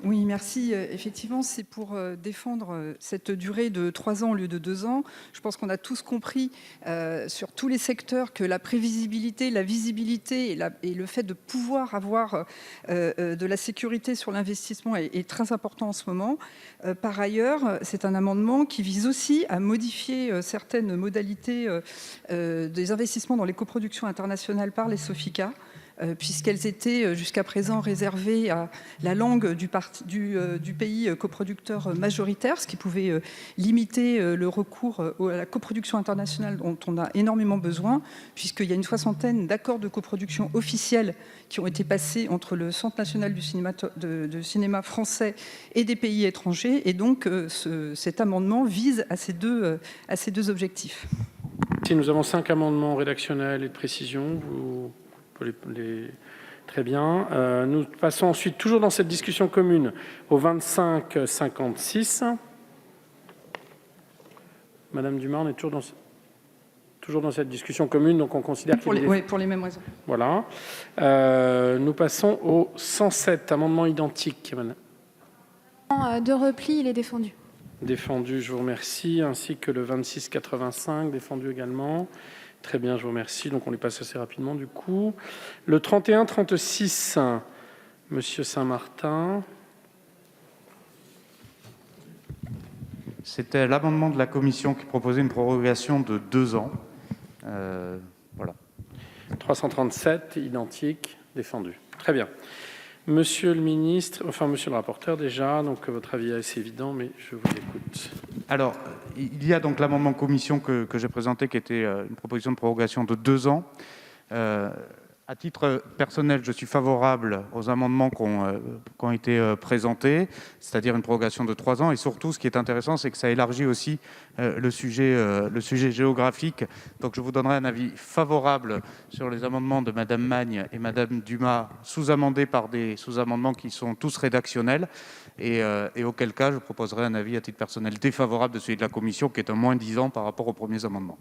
Oui, merci. Effectivement, c'est pour défendre cette durée de 3 ans au lieu de 2 ans. Je pense qu'on a tous compris sur tous les secteurs que la prévisibilité, la visibilité et le fait de pouvoir avoir de la sécurité sur l'investissement est très important en ce moment. Par ailleurs, c'est un amendement qui vise aussi à modifier certaines modalités des investissements dans les coproductions internationales par les SOFICA, puisqu'elles étaient jusqu'à présent réservées à la langue du pays coproducteur majoritaire, ce qui pouvait limiter le recours à la coproduction internationale dont on a énormément besoin, puisqu'il y a une 60aine d'accords de coproduction officiels qui ont été passés entre le Centre national de cinéma français et des pays étrangers. Et donc, cet amendement vise à ces deux objectifs. Si nous avons 5 amendements rédactionnels et de précision, Très bien. Nous passons ensuite, toujours dans cette discussion commune, au 25-56. Madame Dumas, on est toujours dans cette discussion commune, donc on considère qu'il est... Oui, pour les mêmes raisons. Voilà. Nous passons au 107, amendement identique. De repli, il est défendu. Défendu, je vous remercie, ainsi que le 26-85, défendu également. Très bien, je vous remercie. Donc on les passe assez rapidement du coup. Le 31-36, Monsieur Saint-Martin. C'était l'amendement de la commission qui proposait une prorogation de 2 ans. Voilà. 337, identique, défendu. Très bien. Monsieur le ministre, enfin monsieur le rapporteur déjà, donc votre avis est assez évident, mais je vous écoute. Alors, il y a donc l'amendement commission que j'ai présenté, qui était une proposition de prorogation de 2 ans. À titre personnel, je suis favorable aux amendements qui ont été présentés, c'est-à-dire une prorogation de 3 ans. Et surtout, ce qui est intéressant, c'est que ça élargit aussi le sujet géographique. Donc, je vous donnerai un avis favorable sur les amendements de Madame Magne et Madame Dumas, sous-amendés par des sous-amendements qui sont tous rédactionnels. Et auquel cas, je proposerai un avis à titre personnel défavorable de celui de la commission, qui est un moins 10 ans par rapport aux premiers amendements.